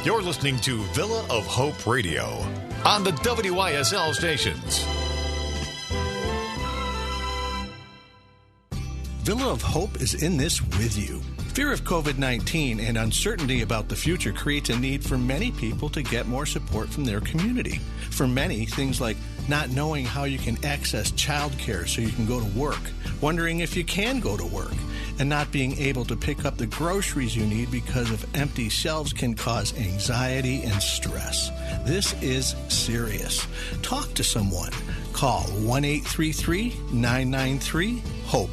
You're listening to Villa of Hope Radio on the WYSL stations. Villa of Hope is in this with you. Fear of COVID-19 and uncertainty about the future creates a need for many people to get more support from their community. For many, things like not knowing how you can access childcare so you can go to work, wondering if you can go to work, and not being able to pick up the groceries you need because of empty shelves can cause anxiety and stress. This is serious. Talk to someone. Call 1-833-993-HOPE.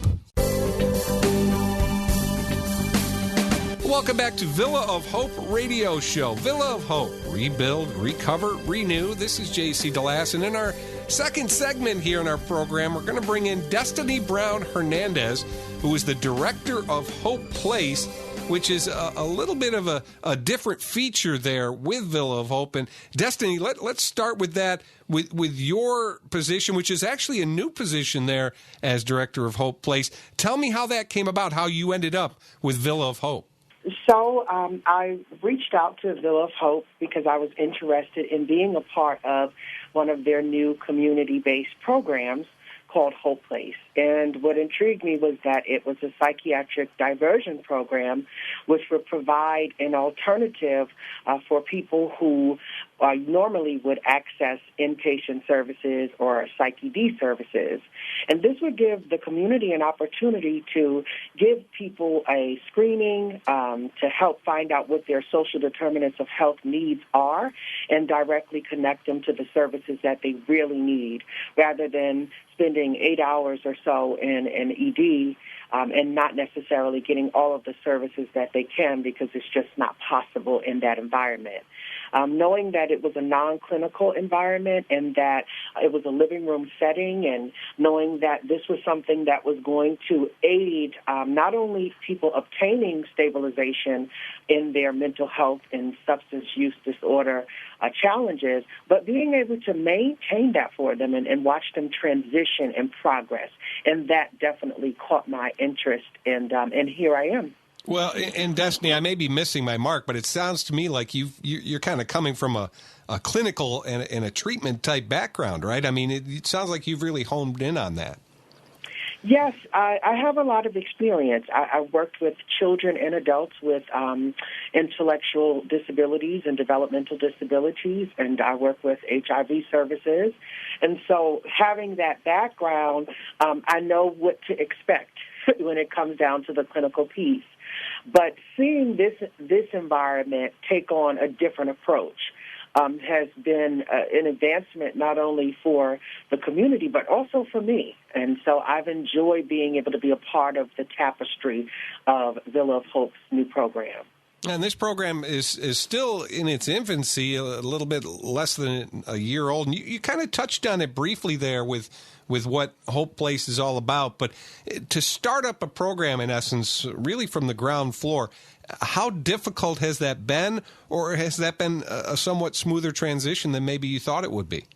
Welcome back to Villa of Hope Radio Show. Villa of Hope. Rebuild, recover, renew. This is J.C. DeLass. And in our second segment here in our program, we're going to bring in Destiny Brown-Hernandez, who is the director of Hope Place, which is a little bit of a different feature there with Villa of Hope. And Destiny, let's start with that, with your position, which is actually a new position there as director of Hope Place. Tell me how that came about, how you ended up with Villa of Hope. So I reached out to Villa of Hope because I was interested in being a part of one of their new community-based programs called Hope Place. And what intrigued me was that it was a psychiatric diversion program which would provide an alternative for people who normally would access inpatient services or Psych ED services. And this would give the community an opportunity to give people a screening to help find out what their social determinants of health needs are and directly connect them to the services that they really need, rather than spending 8 hours or so in an ED and not necessarily getting all of the services that they can because it's just not possible in that environment. Knowing that it was a non-clinical environment and that it was a living room setting, and knowing that this was something that was going to aid not only people obtaining stabilization in their mental health and substance use disorder challenges, but being able to maintain that for them and watch them transition and progress. And that definitely caught my interest, and here I am. Well, and Destiny, I may be missing my mark, but it sounds to me like you're kind of coming from a clinical and a treatment type background, right? I mean, it sounds like you've really honed in on that. Yes, I have a lot of experience. I've worked with children and adults with intellectual disabilities and developmental disabilities, and I work with HIV services. And so having that background, I know what to expect when it comes down to the clinical piece. But seeing this environment take on a different approach has been an advancement not only for the community but also for me. And so I've enjoyed being able to be a part of the tapestry of Villa of Hope's new program. And this program is still in its infancy, a little bit less than a year old. And you kind of touched on it briefly there with what Hope Place is all about. But to start up a program, in essence, really from the ground floor, how difficult has that been, or has that been a somewhat smoother transition than maybe you thought it would be?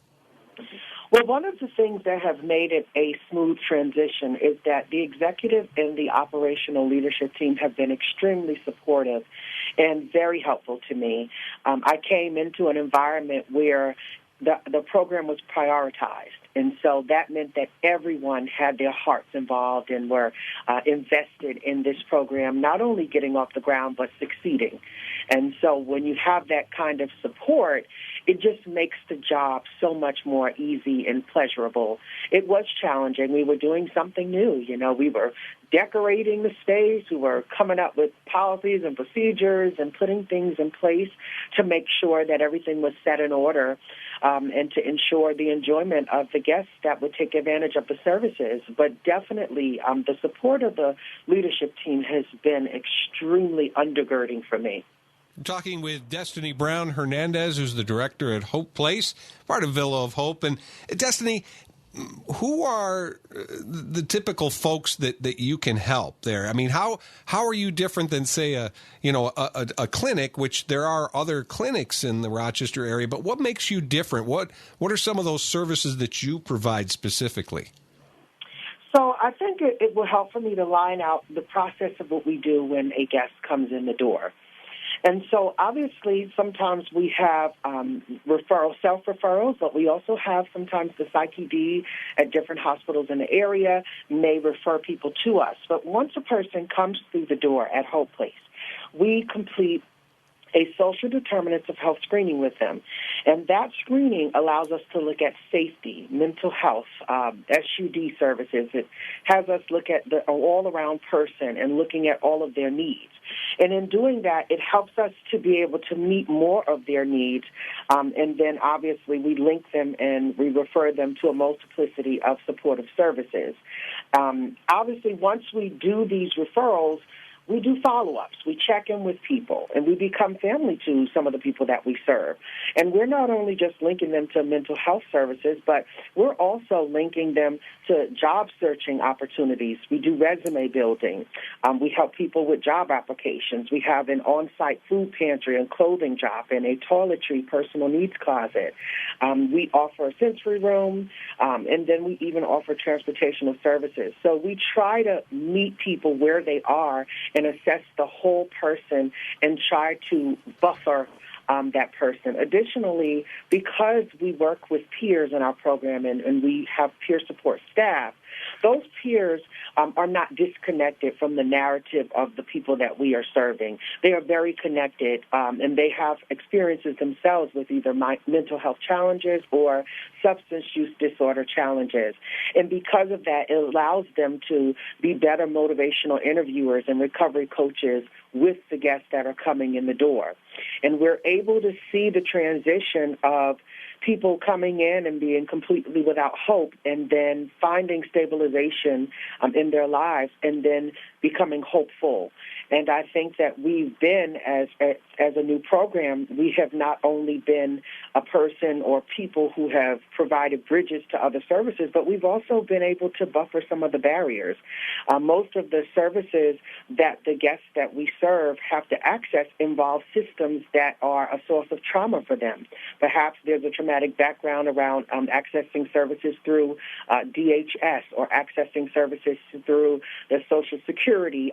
Well, one of the things that have made it a smooth transition is that the executive and the operational leadership team have been extremely supportive and very helpful to me. I came into an environment where the program was prioritized. And so that meant that everyone had their hearts involved and were invested in this program, not only getting off the ground, but succeeding. And so when you have that kind of support, it just makes the job so much more easy and pleasurable. It was challenging. We were doing something new. You know, we were decorating the space. We were coming up with policies and procedures and putting things in place to make sure that everything was set in order and to ensure the enjoyment of the guests that would take advantage of the services. But definitely the support of the leadership team has been extremely undergirding for me. I'm talking with Destiny Brown-Hernandez, who's the director at Hope Place, part of Villa of Hope. And Destiny, who are the typical folks that you can help there? I mean, how are you different than, say, a clinic, which there are other clinics in the Rochester area, but what makes you different? What are some of those services that you provide specifically? So I think it will help for me to line out the process of what we do when a guest comes in the door. And so obviously sometimes we have referrals, self-referrals, but we also have sometimes the PsychD at different hospitals in the area may refer people to us. But once a person comes through the door at Hope Place, we complete a social determinants of health screening with them. And that screening allows us to look at safety, mental health, SUD services. It has us look at the all-around person and looking at all of their needs. And in doing that, it helps us to be able to meet more of their needs. And then, obviously, we link them and we refer them to a multiplicity of supportive services. Obviously, once we do these referrals, we do follow-ups. We check in with people, and we become family to some of the people that we serve. And we're not only just linking them to mental health services, but we're also linking them to job-searching opportunities. We do resume building. We help people with job applications. We have an on-site food pantry and clothing job and a toiletry personal needs closet. We offer a sensory room, and then we even offer transportational services. So we try to meet people where they are and assess the whole person and try to buffer that person. Additionally, because we work with peers in our program and we have peer support staff, those peers are not disconnected from the narrative of the people that we are serving. They are very connected, and they have experiences themselves with either mental health challenges or substance use disorder challenges. And because of that, it allows them to be better motivational interviewers and recovery coaches with the guests that are coming in the door. And we're able to see the transition of people coming in and being completely without hope and then finding stabilization in their lives and then becoming hopeful. And I think that we've been, as a new program, we have not only been a person or people who have provided bridges to other services, but we've also been able to buffer some of the barriers. Most of the services that the guests that we serve have to access involve systems that are a source of trauma for them. Perhaps there's a traumatic background around accessing services through DHS or accessing services through the Social Security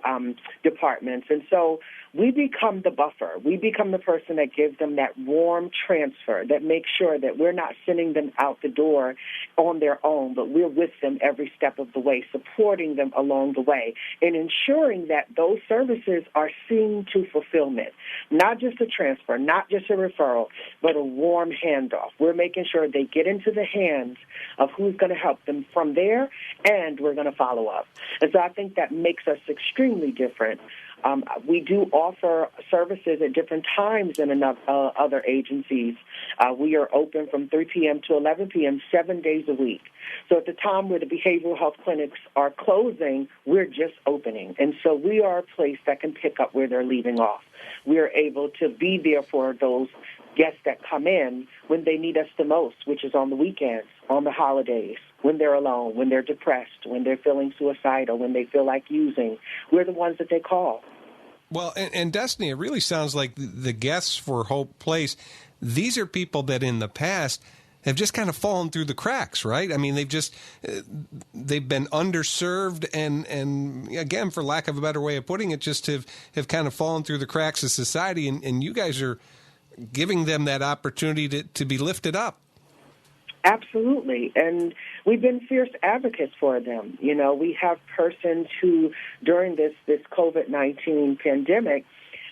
departments. And so we become the buffer. We become the person that gives them that warm transfer, that makes sure that we're not sending them out the door on their own, but we're with them every step of the way, supporting them along the way, and ensuring that those services are seen to fulfillment, not just a transfer, not just a referral, but a warm handoff. We're making sure they get into the hands of who's going to help them from there, and we're going to follow up. And so I think that makes us extremely different. We do offer services at different times in other agencies. We are open from 3 p.m. to 11 p.m. 7 days a week. So at the time where the behavioral health clinics are closing, we're just opening. And so we are a place that can pick up where they're leaving off. We are able to be there for those guests that come in when they need us the most, which is on the weekends, on the holidays, when they're alone, when they're depressed, when they're feeling suicidal, when they feel like using. We're the ones that they call. Well, and Destiny, it really sounds like the guests for Hope Place, these are people that in the past have just kind of fallen through the cracks, right? I mean, they've been underserved and again, for lack of a better way of putting it, just have kind of fallen through the cracks of society, and you guys are giving them that opportunity to be lifted up. Absolutely. And we've been fierce advocates for them. You know, we have persons who, during this COVID-19 pandemic,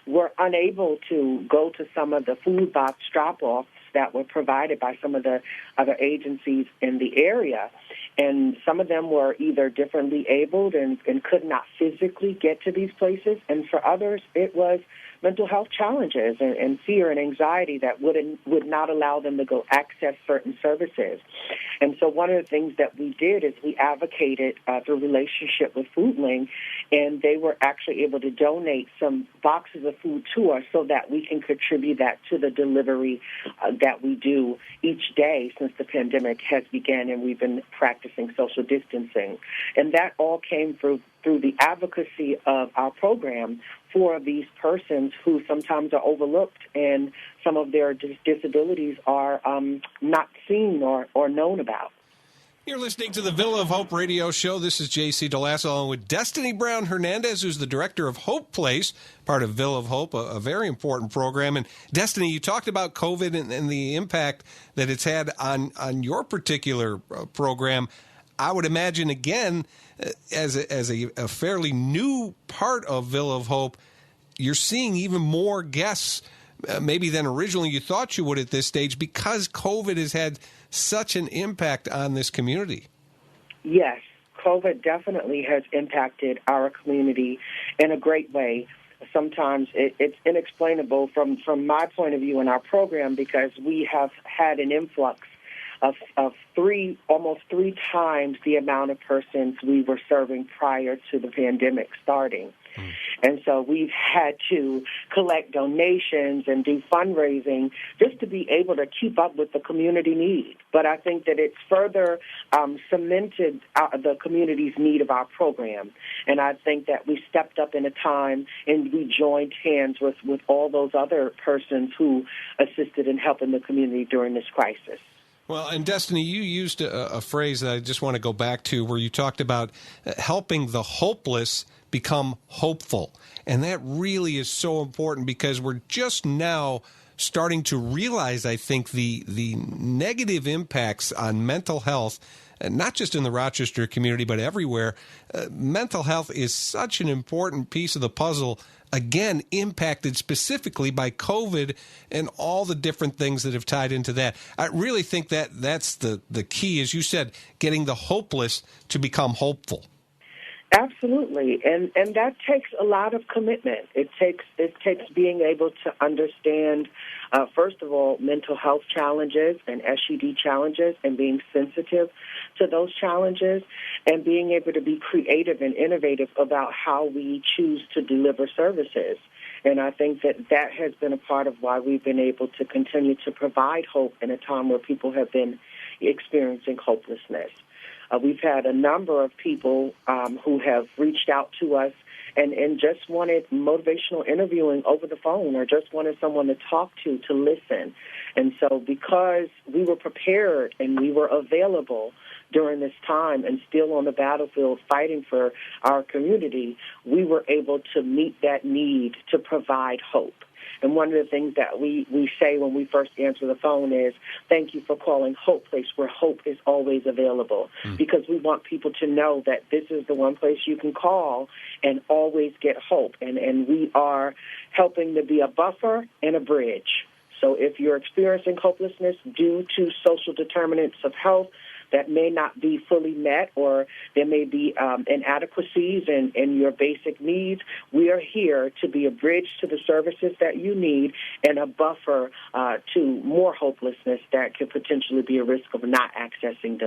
were unable to go to some of the food box drop-offs that were provided by some of the other agencies in the area. And some of them were either differently abled and could not physically get to these places. And for others, it was mental health challenges and fear and anxiety that would not allow them to go access certain services. And so one of the things that we did is we advocated through relationship with FoodLink, and they were actually able to donate some boxes of food to us so that we can contribute that to the delivery that we do each day since the pandemic has begun and we've been practicing social distancing. And that all came through the advocacy of our program for these persons who sometimes are overlooked and some of their disabilities are not seen or known about. You're listening to the Villa of Hope radio show. This is J.C. DeLasso along with Destiny Brown-Hernandez, who's the director of Hope Place, part of Villa of Hope, a very important program. And Destiny, you talked about COVID and the impact that it's had on your particular program. I would imagine, again, as a fairly new part of Villa of Hope, you're seeing even more guests maybe than originally you thought you would at this stage because COVID has had such an impact on this community. Yes, COVID definitely has impacted our community in a great way. Sometimes it's inexplainable from my point of view in our program because we have had an influx of almost three times the amount of persons we were serving prior to the pandemic starting. And so we've had to collect donations and do fundraising just to be able to keep up with the community need. But I think that it's further cemented the community's need of our program. And I think that we stepped up in a time and we joined hands with all those other persons who assisted in helping the community during this crisis. Well, and Destiny, you used a phrase that I just want to go back to where you talked about helping the hopeless become hopeful. And that really is so important because we're just now starting to realize, I think, the negative impacts on mental health, not just in the Rochester community, but everywhere. Mental health is such an important piece of the puzzle, again, impacted specifically by COVID and all the different things that have tied into that. I really think that that's the key, as you said, getting the hopeless to become hopeful. Absolutely, and that takes a lot of commitment. It takes being able to understand, first of all, mental health challenges and SUD challenges, and being sensitive to those challenges, and being able to be creative and innovative about how we choose to deliver services. And I think that has been a part of why we've been able to continue to provide hope in a time where people have been experiencing hopelessness. We've had a number of people who have reached out to us and just wanted motivational interviewing over the phone or just wanted someone to talk to listen. And so because we were prepared and we were available during this time and still on the battlefield fighting for our community, we were able to meet that need to provide hope. And one of the things that we say when we first answer the phone is, thank you for calling Hope Place, where hope is always available, because we want people to know that this is the one place you can call and always get hope. And we are helping to be a buffer and a bridge. So if you're experiencing hopelessness due to social determinants of health that may not be fully met, or there may be inadequacies in your basic needs, we are here to be a bridge to the services that you need and a buffer to more hopelessness that could potentially be a risk of not accessing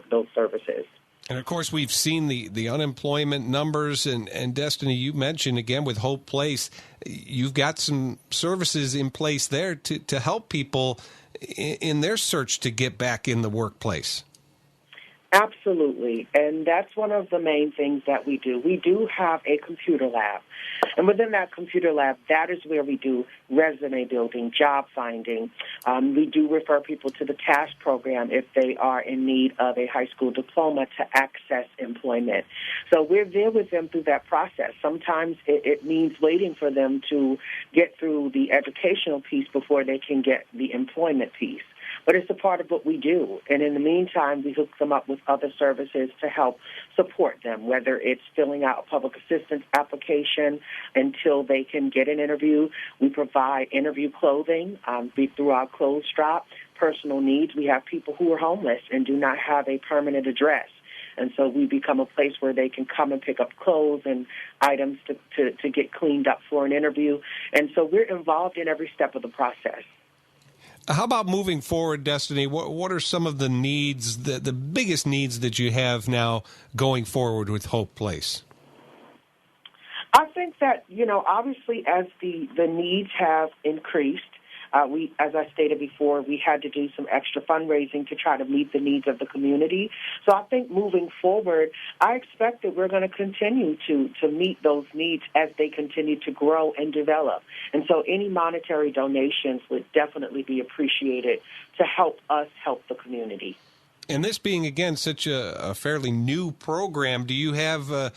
those services. And, of course, we've seen the unemployment numbers, and Destiny, you mentioned, again, with Hope Place, you've got some services in place there to help people in their search to get back in the workplace. Absolutely, and that's one of the main things that we do. We do have a computer lab, and within that computer lab, that is where we do resume building, job finding. We do refer people to the TASK program if they are in need of a high school diploma to access employment. So we're there with them through that process. Sometimes it means waiting for them to get through the educational piece before they can get the employment piece. But it's a part of what we do. And in the meantime, we hook them up with other services to help support them, whether it's filling out a public assistance application until they can get an interview. We provide interview clothing through our clothes drop, personal needs. We have people who are homeless and do not have a permanent address. And so we become a place where they can come and pick up clothes and items to get cleaned up for an interview. And so we're involved in every step of the process. How about moving forward, Destiny? What are some of the needs, the biggest needs that you have now going forward with Hope Place? I think that, obviously as the needs have increased, as I stated before, we had to do some extra fundraising to try to meet the needs of the community. So I think moving forward, I expect that we're going to continue to meet those needs as they continue to grow and develop. And so any monetary donations would definitely be appreciated to help us help the community. And this being, again, such a fairly new program, do you have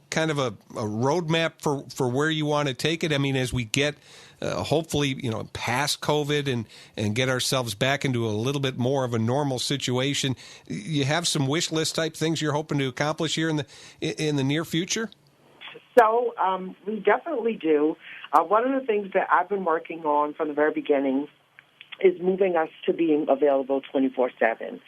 kind of a roadmap for where you want to take it? I mean, as we get hopefully, past COVID and get ourselves back into a little bit more of a normal situation, you have some wish list type things you're hoping to accomplish here in the near future? So we definitely do. One of the things that I've been working on from the very beginning is moving us to being available 24/7.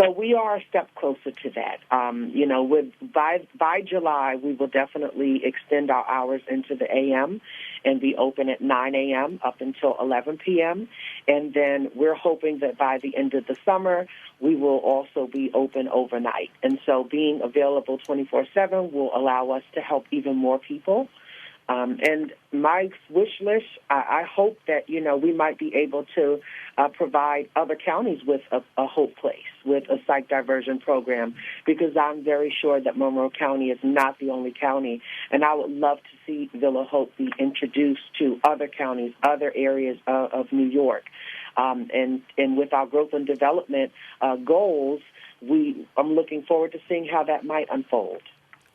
So we are a step closer to that. By July, we will definitely extend our hours into the AM and be open at 9 a.m. up until 11 p.m. And then we're hoping that by the end of the summer, we will also be open overnight. And so being available 24/7 will allow us to help even more people. And my wish list, I hope that, we might be able to provide other counties with a Hope Place, with a psych diversion program, because I'm very sure that Monroe County is not the only county, and I would love to see Villa Hope be introduced to other counties, other areas of New York. And with our growth and development goals, I'm looking forward to seeing how that might unfold.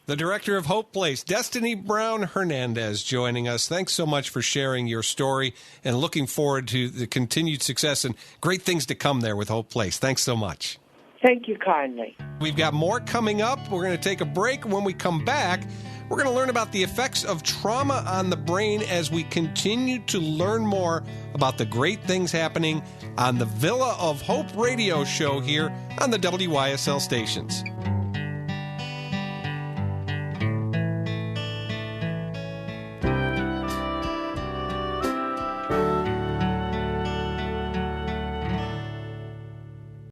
The director of Hope Place, Destiny Brown-Hernandez, joining us. Thanks so much for sharing your story, and looking forward to the continued success and great things to come there with Hope Place. Thanks so much. Thank you kindly. We've got more coming up. We're going to take a break. When we come back, we're going to learn about the effects of trauma on the brain as we continue to learn more about the great things happening on the Villa of Hope radio show here on the WYSL stations.